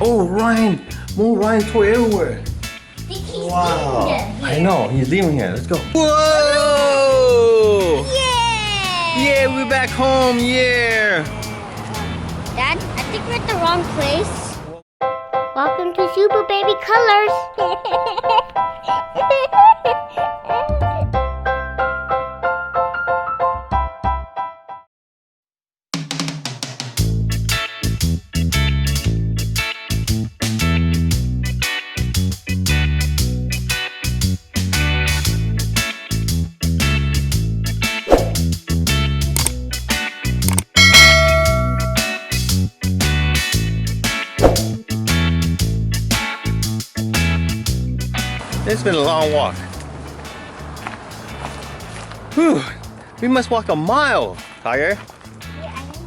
Oh, Ryan. More Ryan toy everywhere. Wow. I know. He's leaving here. Let's go. Whoa! Yeah! Yeah, we're back home. Yeah. Dad, I think we're at the wrong place. Welcome to SuperBaby Colors. It's been a long walk. Whew. We must walk a mile, Tiger.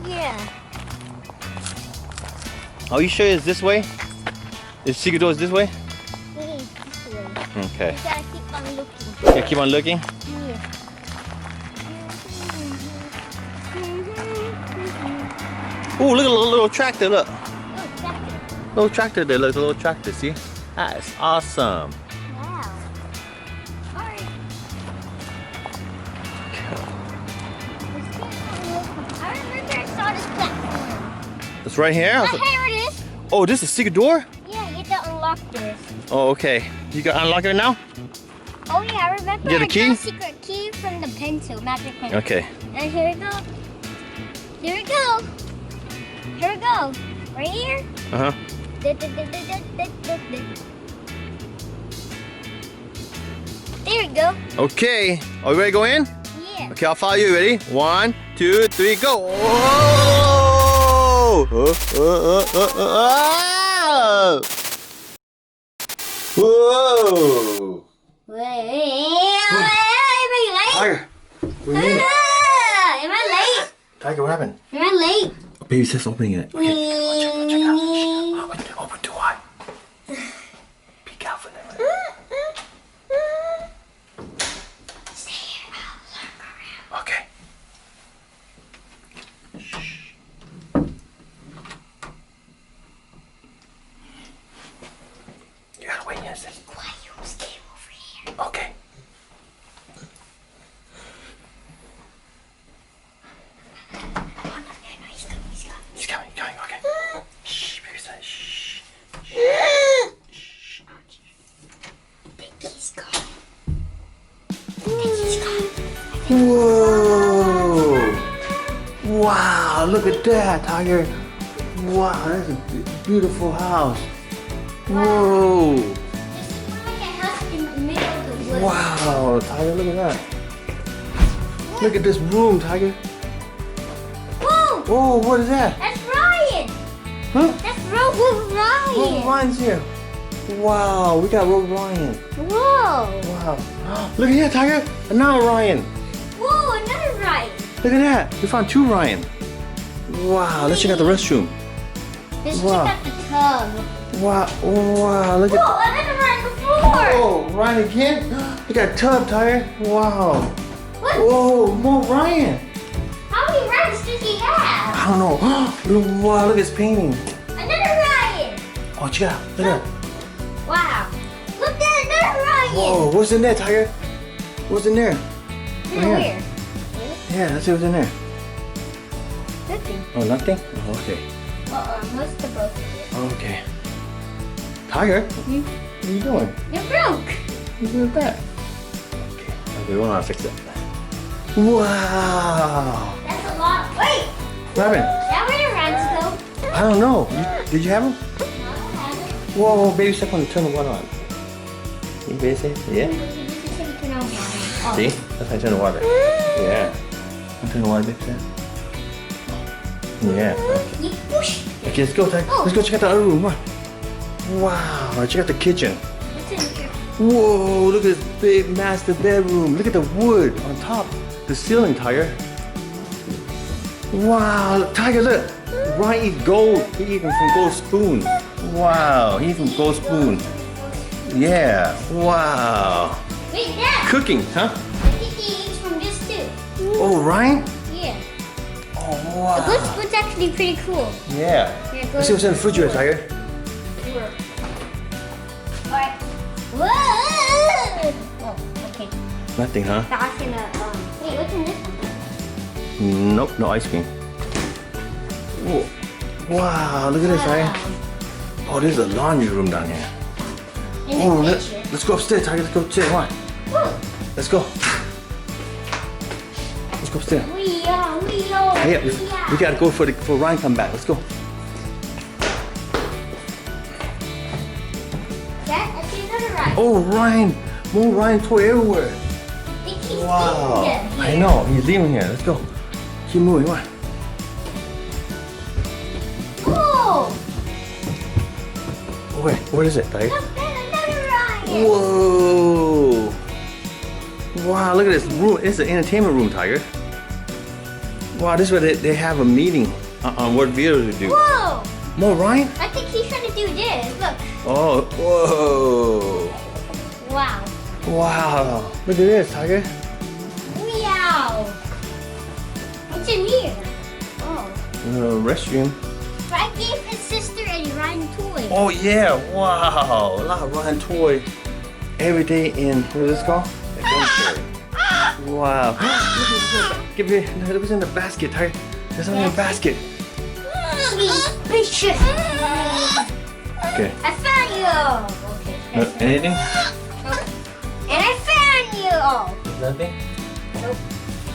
Yeah. Are you sure it's this way? Is secret door is this way? This way. Okay. You gotta keep on looking. Yeah, keep on looking. Yeah. Oh, look at the little tractor, look. Oh, tractor. Little tractor there, look, the little tractor, see? That's awesome. Wow. Alright. I remember I saw this platform. It's right here? Oh, here it is. Oh, this is a secret door? Yeah, you have to unlock this. Oh, okay. You got unlock it now? Oh yeah, I remember You got a key? got a secret key from the pencil, magic pencil. Okay. And here we go. Here we go. Here we go. Right here. Uh-huh. There we go. Okay. Are you ready to go in? Yeah. Okay, I'll follow you. Ready? 1, 2, 3, go! Whoa! Whoa! Am I late? Tiger, we made it. Am I late? Tiger, what happened? Am I late? Baby says opening it. Okay, check it out. Open too wide. Peek out for them. Stay here. I'll look around. Okay. You gotta wait, yes. Quiet, you almost came over here. Okay. He's coming, okay. Shh, baby said, shh. Shh. Think he's gone. Think he's gone. Whoa! Wow, look at that, Tiger. Wow, that's a beautiful house. Whoa! This is like a house in the middle of the woods. Wow, Tiger, look at that. Look at this room, Tiger. Whoa! Whoa, what is that? That's Ryan! Huh? That's Rogue Ryan! Rogue Ryan's here. Wow, we got Rogue Ryan. Whoa! Wow. Look at here, Tiger. Another Ryan. Whoa, another Ryan! Look at that. We found 2 Ryan. Wow, let's check out the restroom. Let's Wow. check out the tub. Wow, wow, look at. Whoa, another Ryan before! Oh, Ryan again? We got a tub, Tiger. Wow. What? Whoa, more Ryan. How many Ryans does he have? I don't know. Wow, look at this painting. Another Ryan! Oh, check it out. Look at that. Wow. Look at another Ryan! Whoa, what's in there, Tiger? What's in there? Where? Yeah. Yeah, let's see what's in there. Nothing. Oh, nothing? Oh, okay. Most of both of it. Okay. Tiger, what are you doing? You're broke! You doing that? Okay, we want to fix it. Wow! That's a lot. Wait! What happened? That where your Ryans go? I don't know. Did you have them? No, I haven't. Whoa, baby step on to turn the water on. You baby say? Yeah? You just said you turn on water. Oh. See? That's how I turn the water. Yeah. Turn the water, baby step. Yeah. You push. Okay, let's go, Tiger. Let's go check out the other room. Come on. Wow, check out the kitchen. What's in here? Whoa, look at this big master bedroom. Look at the wood on top. The ceiling, Tiger. Wow, look, Tiger, look. Ryan eats gold. He eating from gold spoon. Wow, he eats from gold spoon. Yeah, wow. Wait, Dad. Cooking, huh? I think he eats from this too. Oh, Ryan? Yeah. Oh, wow. The gold spoon's actually pretty cool. Yeah. Here, Let's see what's in the refrigerator, Tiger. Whoa! Oh, okay. Nothing, huh? That's gonna, wait, what's in this one? Nope, no ice cream. Whoa. Wow, look at this, Tiger. Oh, there's a laundry room down here. Oh, let's go upstairs, Tiger. Let's go upstairs. Come on. Let's go. Let's go upstairs. Hey, we gotta go for Ryan come back. Let's go. Dad, I see another Ryan. Oh, Ryan. More Ryan toy everywhere. Wow. I know. He's leaving here. Let's go. Keep moving. Come on. Oh! Where is it, Tiger? Look, there's another Ryan. Whoa. Wow, look at this room. It's an entertainment room, Tiger. Wow, this is where they have a meeting on what videos to do. Whoa! More Ryan? I think he's trying to do this. Look. Oh, whoa. Wow. Wow. Look at this, Tiger. Wow. What's in here? Oh. Restroom. But I gave his sister a Ryan toy. Oh, yeah. Wow. A lot of Ryan toy. Every day in, what is this called? Adventure. Wow. Give me, look what's in the basket, Tiger. There's something in the basket. Sweet. Okay. I found you. Okay. Anything? And I found you. Nothing? Nope.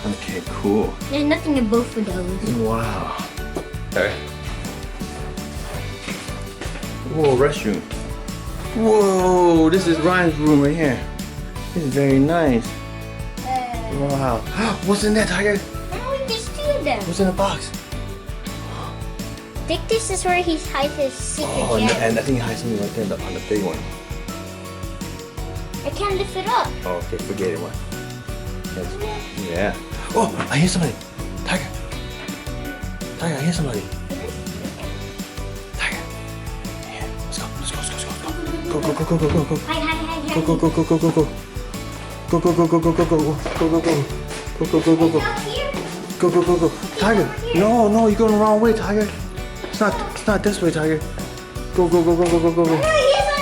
Okay, cool. There's nothing in both of those. Wow. Okay. Whoa, restroom. Whoa, this is Ryan's room right here. This is very nice. Wow. What's in there, Tiger? Oh, there's two of them. What's in the box? I think this is where he hides his secret Oh, gem. and I think he hides something right there on the big one. I can't lift it up. Oh, okay, forget it, one. Yeah. Oh, I hear somebody. Tiger. Tiger, I hear somebody. Tiger. Yeah. Let's go. Go. Go. Hide. Go. Go. Go. Out here? Go. Tiger. No, you're going the wrong way, Tiger. It's not this way, Tiger. Go. No, he's on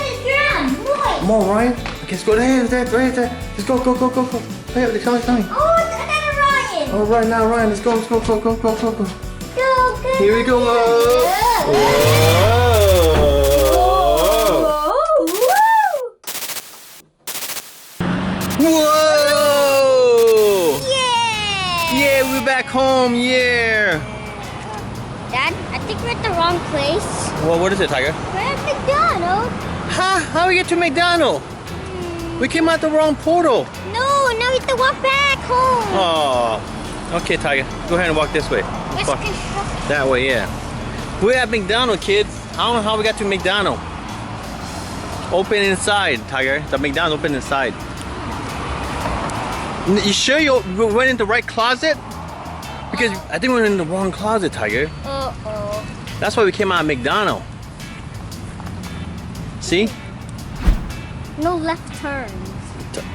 his ground. Boy. Come on, Ryan. Okay, let's go there. Let's go. Hey, they're coming. Oh, another Ryan. All right, now, Ryan, let's go. Go. Here we go. Whoa! Yeah, we're back home. Yeah. Dad, I think we're at the wrong place. Well, what is it, Tiger? We're at McDonald's. How we get to McDonald's? We came out the wrong portal. No, now we have to walk back home. Oh. Okay, Tiger. Go ahead and walk this way. Let's Walk construct. that way, yeah. We're at McDonald's, kids. I don't know how we got to McDonald's. Open inside, Tiger. The McDonald's open inside. You sure you went in the right closet? Because I think we were in the wrong closet, Tiger. Uh-oh. That's why we came out of McDonald's. See? No left turns.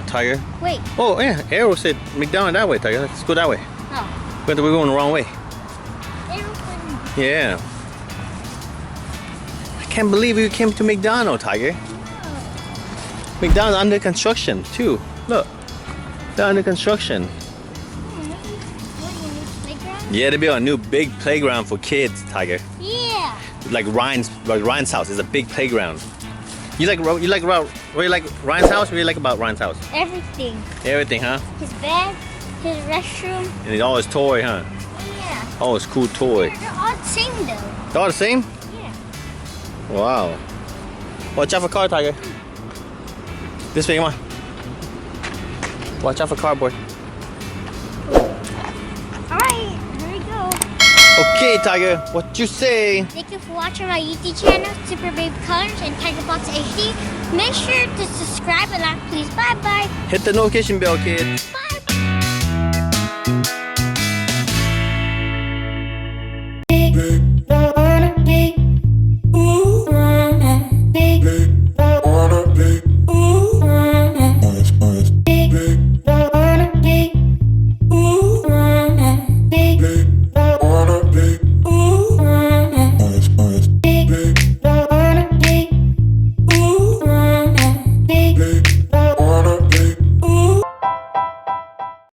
Tiger. Wait. Oh, yeah. Arrow said McDonald's that way, Tiger. Let's go that way. Oh. But we're going the wrong way. Airplane. Yeah. I can't believe we came to McDonald's, Tiger. McDonald's under construction, too. Look. They're under construction. Yeah, they built a new big playground for kids, Tiger. Yeah. Like Ryan's house is a big playground. You like Ryan's house? What do you like about Ryan's house? Everything. Everything, huh? His bed, his restroom. And all his toy, huh? Yeah. All his cool toy. They're all the same though. They're all the same? Yeah. Wow. Watch out for car, Tiger. This way, come on. Watch out for cardboard. Alright, here we go. Okay, Tiger, what you say? Thank you for watching my YouTube channel, SuperBaby Colors and Tigerbox HD. Make sure to subscribe and like, please. Bye-bye. Hit the notification bell, kids. Bye. Big baby.